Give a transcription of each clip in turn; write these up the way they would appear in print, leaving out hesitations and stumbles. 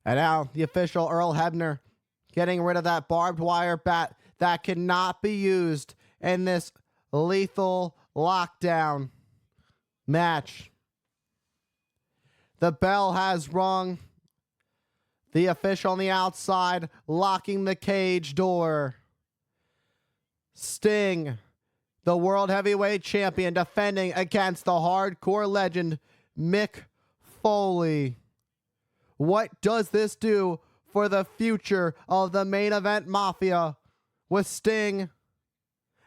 And now the official Earl Hebner getting rid of that barbed wire bat that cannot be used in this lethal lockdown match. The bell has rung. The official on the outside locking the cage door. Sting, the World Heavyweight Champion, defending against the hardcore legend, Mick Foley. What does this do for the future of the main event Mafia with Sting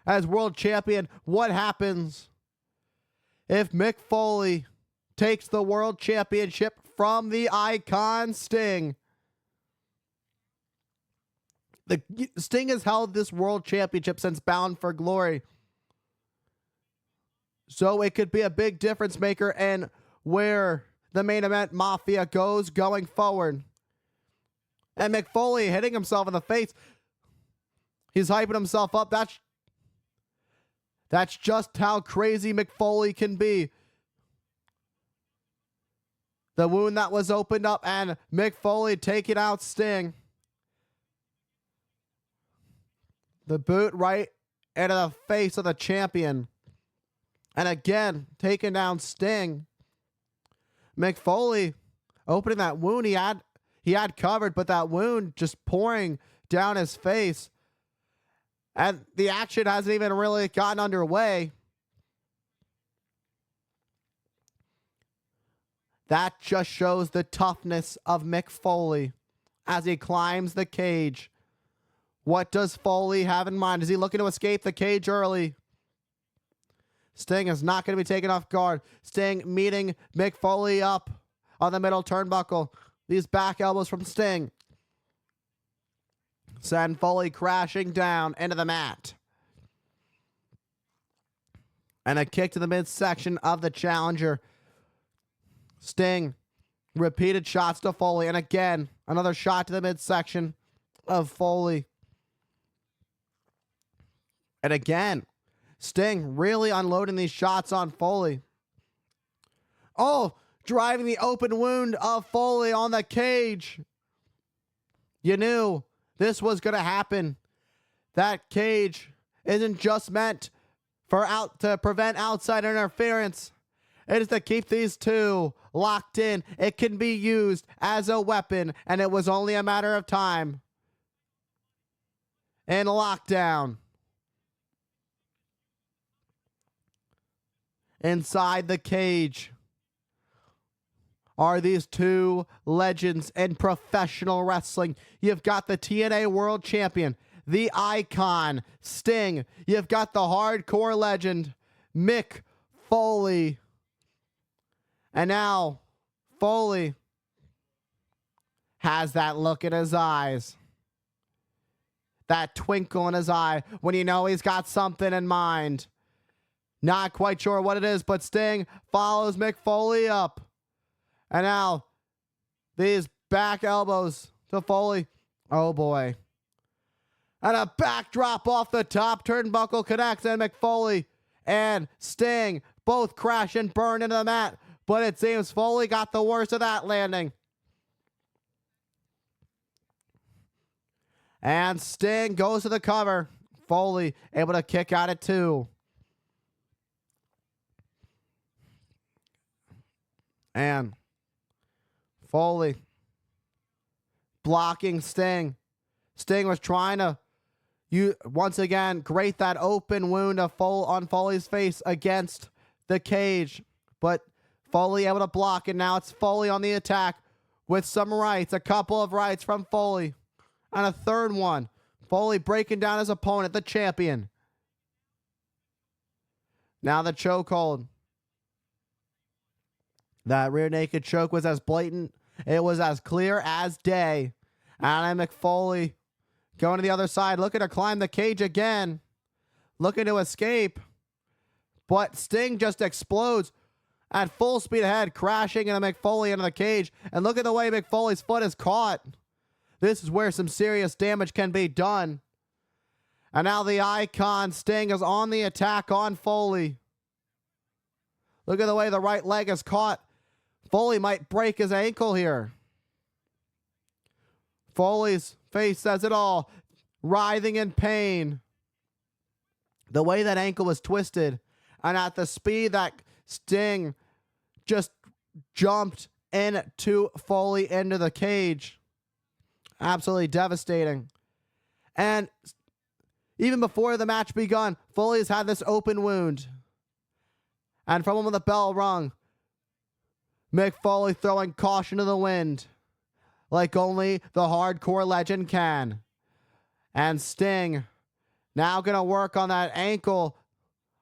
as world champion? What happens if Mick Foley takes the world championship from the icon Sting? The Sting has held this world championship since Bound for Glory. So it could be a big difference maker in where the main event Mafia goes going forward. And Mick Foley hitting himself in the face. He's hyping himself up. That's just how crazy Mick Foley can be. The wound that was opened up and Mick Foley taking out Sting. The boot right into the face of the champion. And again, taking down Sting. Mick Foley opening that wound he had covered, but that wound just pouring down his face. And the action hasn't even really gotten underway. That just shows the toughness of Mick Foley as he climbs the cage. What does Foley have in mind? Is he looking to escape the cage early? Sting is not going to be taken off guard. Sting meeting Mick Foley up on the middle turnbuckle. These back elbows from Sting send Foley crashing down into the mat. And a kick to the midsection of the challenger. Sting, repeated shots to Foley. And again, another shot to the midsection of Foley. And again, Sting really unloading these shots on Foley. Oh, driving the open wound of Foley on the cage. You knew this was going to happen. That cage isn't just meant to prevent outside interference. It is to keep these two locked in. It can be used as a weapon, and it was only a matter of time. In lockdown. Inside the cage are these two legends in professional wrestling. You've got the TNA World Champion, the icon, Sting. You've got the hardcore legend, Mick Foley. And now, Foley has that look in his eyes. That twinkle in his eye when you know he's got something in mind. Not quite sure what it is, but Sting follows Mick Foley up. And now, these back elbows to Foley. Oh boy. And a backdrop off the top turnbuckle connects, and Mick Foley and Sting both crash and burn into the mat. But it seems Foley got the worst of that landing. And Sting goes to the cover. Foley able to kick out at 2. And Foley blocking Sting. Sting was trying to once again grate that open wound on Foley's face against the cage. But Foley able to block, and now it's Foley on the attack with some rights. A couple of rights from Foley. And a third one. Foley breaking down his opponent, the champion. Now the chokehold. That rear naked choke was as blatant. It was as clear as day. And Mick Foley going to the other side, looking to climb the cage again. Looking to escape. But Sting just explodes at full speed ahead, crashing into Mick Foley into the cage. And look at the way Mick Foley's foot is caught. This is where some serious damage can be done. And now the icon Sting is on the attack on Foley. Look at the way the right leg is caught. Foley might break his ankle here. Foley's face says it all, writhing in pain. The way that ankle was twisted, and at the speed that Sting just jumped into Foley into the cage. Absolutely devastating. And even before the match begun, Foley's had this open wound. And from when the bell rung, Mick Foley throwing caution to the wind, like only the hardcore legend can. And Sting now going to work on that ankle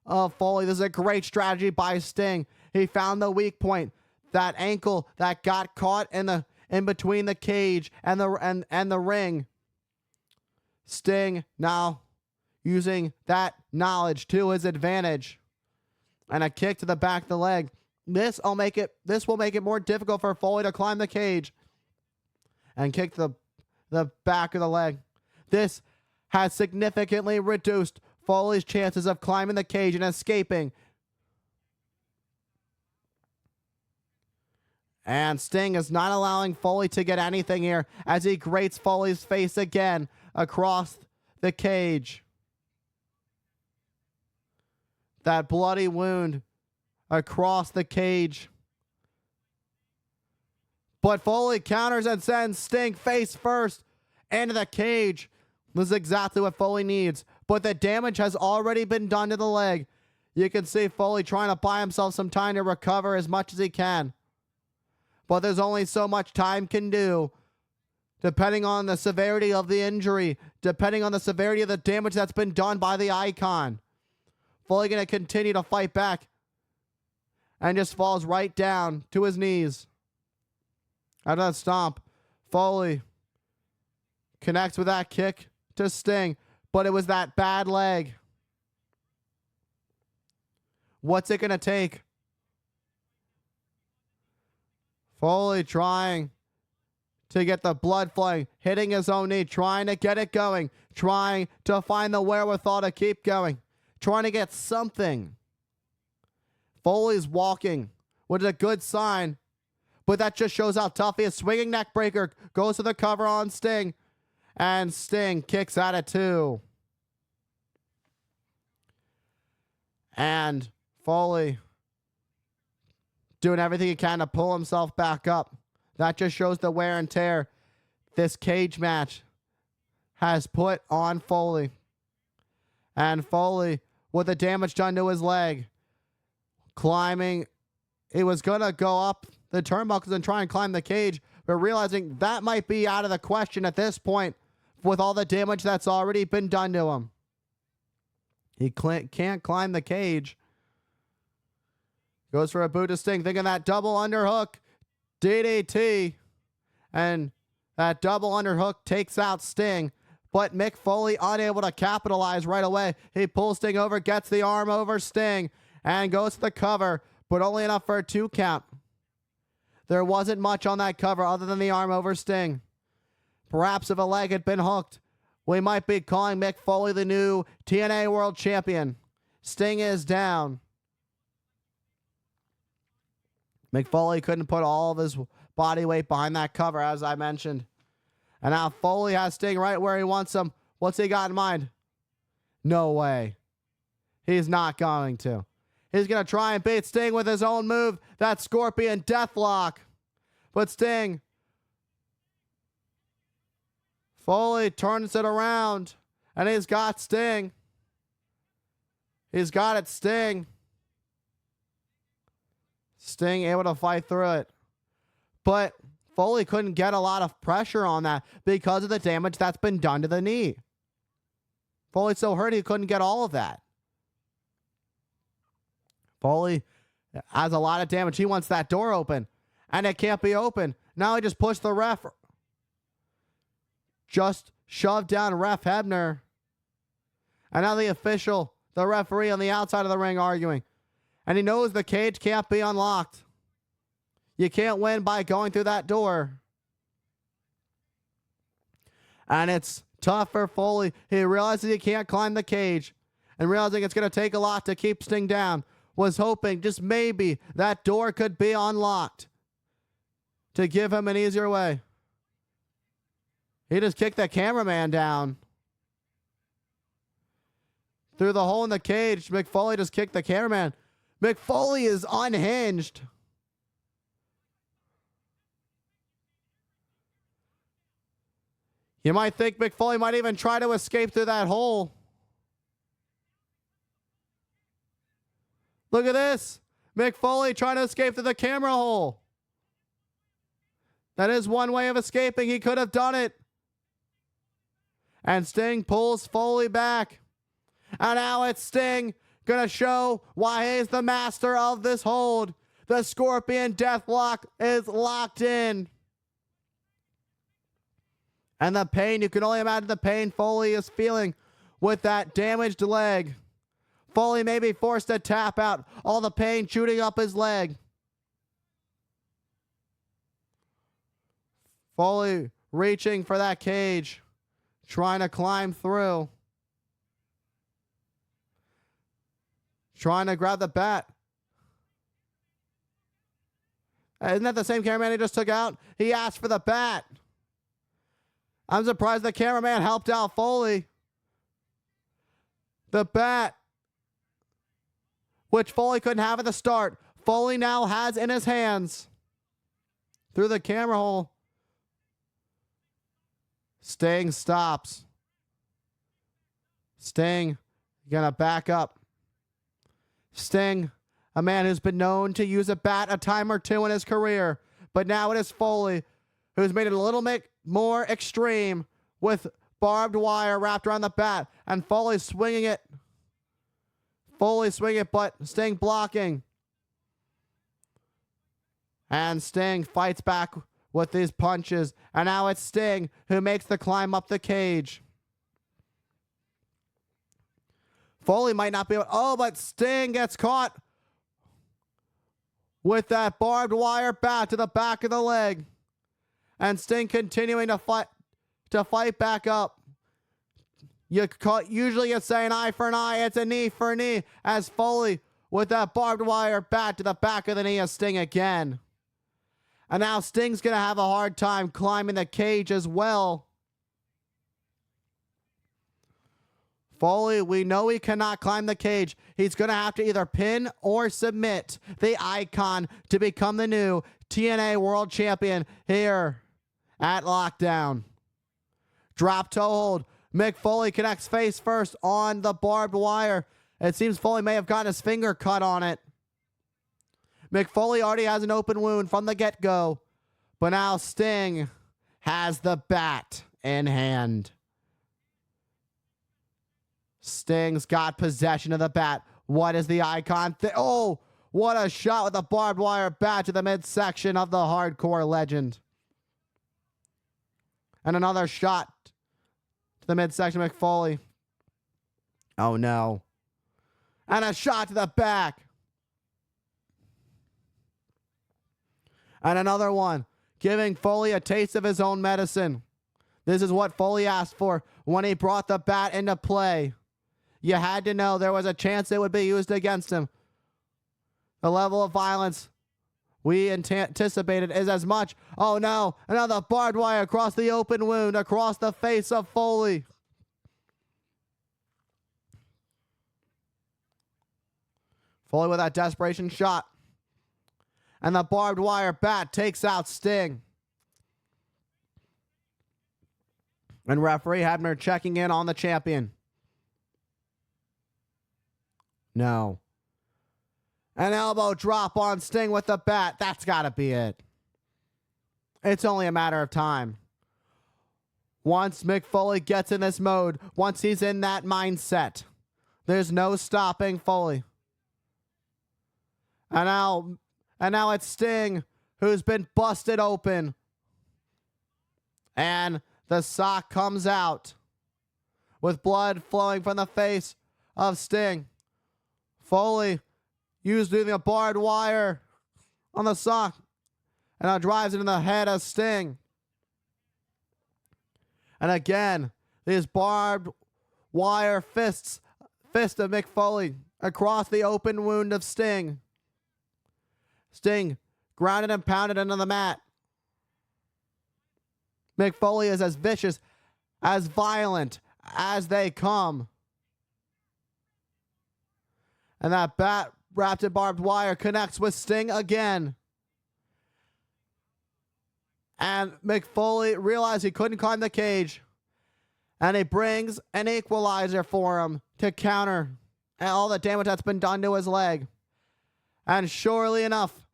of Foley. This is a great strategy by Sting. He found the weak point, that ankle that got caught in between the cage and the ring. Sting now using that knowledge to his advantage. And a kick to the back of the leg. This will make it more difficult for Foley to climb the cage. And kick the back of the leg. This has significantly reduced Foley's chances of climbing the cage and escaping. And Sting is not allowing Foley to get anything here as he grates Foley's face again across the cage. That bloody wound across the cage. But Foley counters and sends Sting face first into the cage. This is exactly what Foley needs. But the damage has already been done to the leg. You can see Foley trying to buy himself some time to recover as much as he can. But there's only so much time can do, depending on the severity of the injury, depending on the severity of the damage that's been done by the Icon. Foley going to continue to fight back and just falls right down to his knees. Out of that stomp, Foley connects with that kick to Sting, but it was that bad leg. What's it going to take? Foley trying to get the blood flowing, hitting his own knee, trying to get it going, trying to find the wherewithal to keep going, trying to get something. Foley's walking, which is a good sign, but that just shows how tough he is. Swinging neck breaker, goes to the cover on Sting, and Sting kicks out at 2. And Foley doing everything he can to pull himself back up. That just shows the wear and tear this cage match has put on Foley. And Foley, with the damage done to his leg, climbing, he was going to go up the turnbuckles and try and climb the cage, but realizing that might be out of the question at this point with all the damage that's already been done to him. He can't climb the cage. Goes for a boot to Sting, thinking that double underhook, DDT, and that double underhook takes out Sting, but Mick Foley unable to capitalize right away. He pulls Sting over, gets the arm over Sting, and goes to the cover, but only enough for a 2 count. There wasn't much on that cover other than the arm over Sting. Perhaps if a leg had been hooked, we might be calling Mick Foley the new TNA World Champion. Sting is down. Mick Foley couldn't put all of his body weight behind that cover, as I mentioned. And now Foley has Sting right where he wants him. What's he got in mind? No way. He's not going to. He's going to try and beat Sting with his own move, that Scorpion Deathlock. But Sting, Foley turns it around, and he's got Sting. He's got it, Sting. Sting able to fight through it. But Foley couldn't get a lot of pressure on that because of the damage that's been done to the knee. Foley's so hurt he couldn't get all of that. Foley has a lot of damage. He wants that door open, and it can't be open. Now he just pushed the ref. Just shoved down Ref Hebner. And now the official, the referee on the outside of the ring arguing. And he knows the cage can't be unlocked. You can't win by going through that door. And it's tough for Foley. He realizes he can't climb the cage. And realizing it's going to take a lot to keep Sting down. Was hoping just maybe that door could be unlocked to give him an easier way. He just kicked the cameraman down. Through the hole in the cage, Mick Foley just kicked the cameraman. Mick Foley is unhinged. You might think Mick Foley might even try to escape through that hole. Look at this. Mick Foley trying to escape through the camera hole. That is one way of escaping. He could have done it. And Sting pulls Foley back. And now it's Sting gonna show why he's the master of this hold. The Scorpion Deathlock is locked in. And the pain, you can only imagine the pain Foley is feeling with that damaged leg. Foley may be forced to tap out, all the pain shooting up his leg. Foley reaching for that cage, trying to climb through. Trying to grab the bat. Isn't that the same cameraman he just took out? He asked for the bat. I'm surprised the cameraman helped out Foley. The bat, which Foley couldn't have at the start, Foley now has in his hands. Through the camera hole. Sting stops. Sting gonna back up. Sting, a man who's been known to use a bat a time or two in his career, but now it is Foley who's made it a little bit more extreme with barbed wire wrapped around the bat, and Foley swinging it. Foley swinging it, but Sting blocking. And Sting fights back with these punches, and now it's Sting who makes the climb up the cage. Foley might not be able, but Sting gets caught with that barbed wire bat to the back of the leg. And Sting continuing to fight back up. Usually you say an eye for an eye, it's a knee for a knee, as Foley with that barbed wire bat to the back of the knee of Sting again. And now Sting's going to have a hard time climbing the cage as well. Foley, we know he cannot climb the cage. He's going to have to either pin or submit the Icon to become the new TNA World Champion here at Lockdown. Drop toe hold. Mick Foley connects face first on the barbed wire. It seems Foley may have gotten his finger cut on it. Mick Foley already has an open wound from the get-go. But now Sting has the bat in hand. Sting's got possession of the bat. What is the Icon? What a shot with a barbed wire bat to the midsection of the hardcore legend. And another shot to the midsection of Mick Foley. Oh no. And a shot to the back. And another one, giving Foley a taste of his own medicine. This is what Foley asked for when he brought the bat into play. You had to know there was a chance it would be used against him. The level of violence we anticipated is as much. Oh no, another barbed wire across the open wound, across the face of Foley. Foley with that desperation shot. And the barbed wire bat takes out Sting. And referee Hebner checking in on the champion. No. An elbow drop on Sting with the bat. That's got to be it. It's only a matter of time. Once Mick Foley gets in this mode, once he's in that mindset, there's no stopping Foley. And now it's Sting who's been busted open. And the sock comes out with blood flowing from the face of Sting. Foley using a barbed wire on the sock and now drives into the head of Sting. And again, these barbed wire fist of Mick Foley across the open wound of Sting. Sting grounded and pounded into the mat. Mick Foley is as vicious, as violent as they come. And that bat wrapped in barbed wire connects with Sting again. And Mick Foley realized he couldn't climb the cage. And he brings an equalizer for him to counter all the damage that's been done to his leg. And surely enough,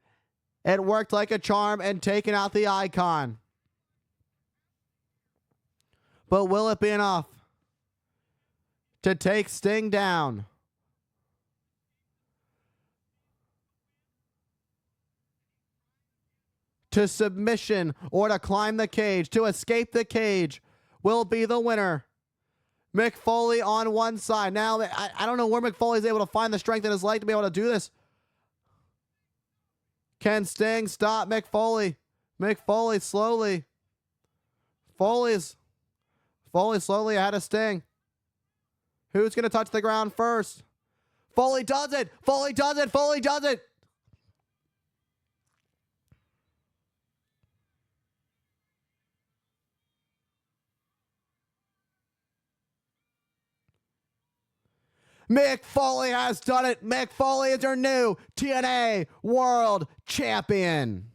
it worked like a charm in taking out the Icon. But will it be enough to take Sting down? To submission or to climb the cage, to escape the cage, will be the winner. Mick Foley on one side. Now, I don't know where Mick Foley is able to find the strength in his leg to be able to do this. Can Sting stop Mick Foley? Mick Foley slowly. Foley slowly ahead of Sting. Who's going to touch the ground first? Foley does it. Foley does it. Foley does it. Mick Foley has done it. Mick Foley is your new TNA World Champion.